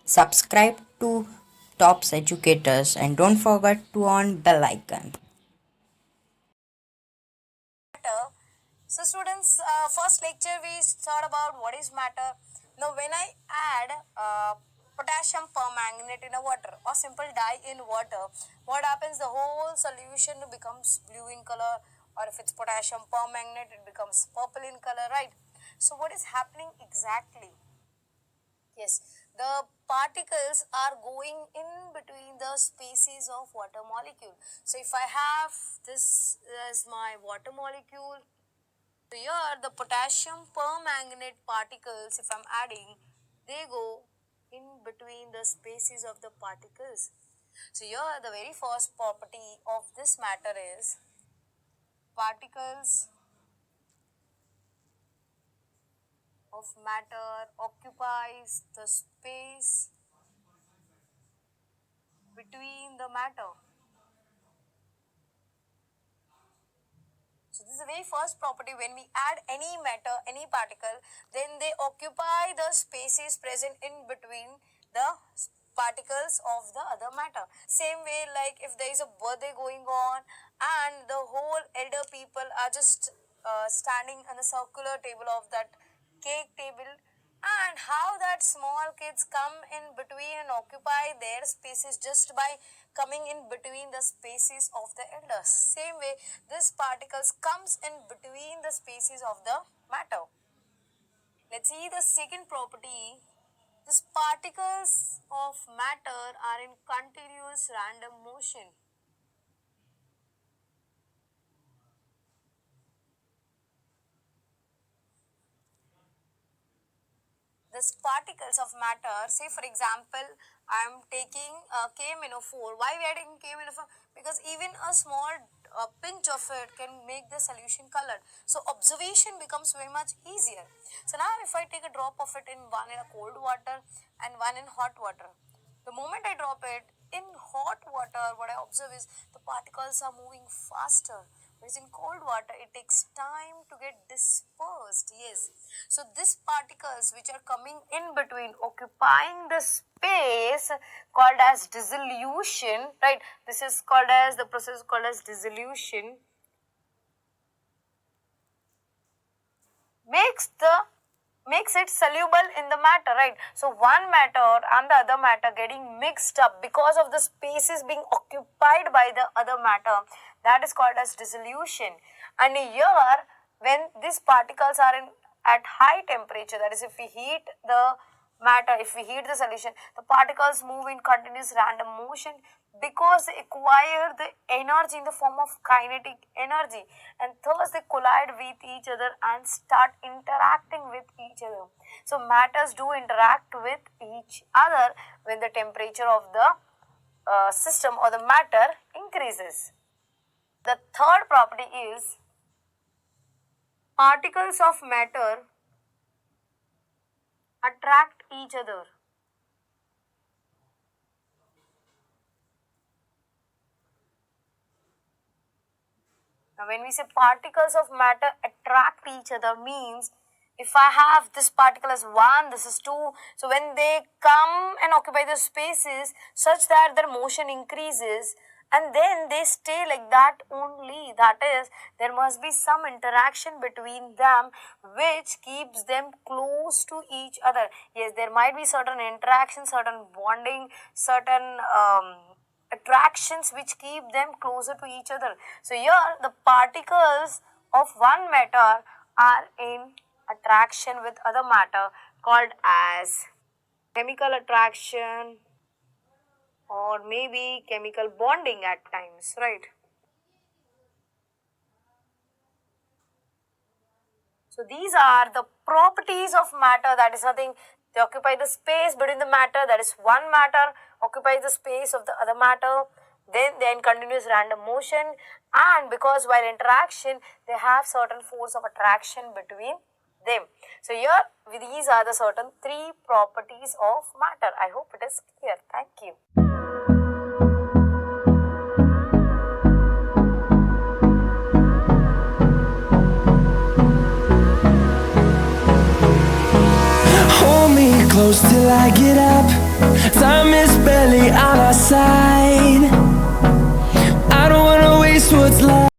Subscribe to Tops Educators and don't forget to on bell icon. Matter. So students, first lecture we thought about what is matter. Now when I add potassium permanganate in a water or simple dye in water, what happens? The whole solution becomes blue in color, or if it's potassium permanganate, it becomes purple in color, right? So what is happening exactly? Yes, the particles are going in between the species of water molecule. So if I have this as my water molecule, so here the potassium permanganate particles, if I'm adding, they go in between the species of the particles. So here the very first property of this matter is particles of matter occupies the space between the matter. So this is the very first property. When we add any matter, any particle, then they occupy the spaces present in between the particles of the other matter. Same way, like if there is a birthday going on and the whole elder people are just standing on the circular table of that cake table, and how that small kids come in between and occupy their spaces just by coming in between the spaces of the elders. Same way, this particles comes in between the spaces of the matter. Let's see the second property. These particles of matter are in continuous random motion. These particles of matter, say for example, I am taking KMnO4. Why we are taking KMnO4? Because even a small pinch of it can make the solution colored. So observation becomes very much easier. So now if I take a drop of it in one in a cold water and one in hot water, the moment I drop it in hot water, what I observe is the particles are moving faster. Whereas in cold water, it takes time to get dispersed. Yes. So these particles which are coming in between, occupying the space called as dissolution, right? This is called as the process called as dissolution. Makes it soluble in the matter, right? So one matter and the other matter getting mixed up because of the spaces being occupied by the other matter, that is called as dissolution. And here when these particles are in at high temperature, that is if we heat the matter, if we heat the solution, the particles move in continuous random motion because they acquire the energy in the form of kinetic energy, and thus they collide with each other and start interacting with each other. So matters do interact with each other when the temperature of the system or the matter increases. The third property is particles of matter attract each other. Now when we say particles of matter attract each other means if I have this particle as 1, this is 2, so when they come and occupy the spaces such that their motion increases and then they stay like that only, that is there must be some interaction between them which keeps them close to each other. Yes, there might be certain interaction, certain bonding, certain attractions which keep them closer to each other. So here the particles of one matter are in attraction with other matter called as chemical attraction or maybe chemical bonding at times, right? So these are the properties of matter, that is nothing, they occupy the space between the matter, that is one matter occupies the space of the other matter, then they are in continuous random motion, and because while interaction they have certain force of attraction between them. So here these are the certain 3 properties of matter. I hope it is clear. Thank you. Hold me close. close till I get up. Time is barely on our side. I don't wanna waste what's left.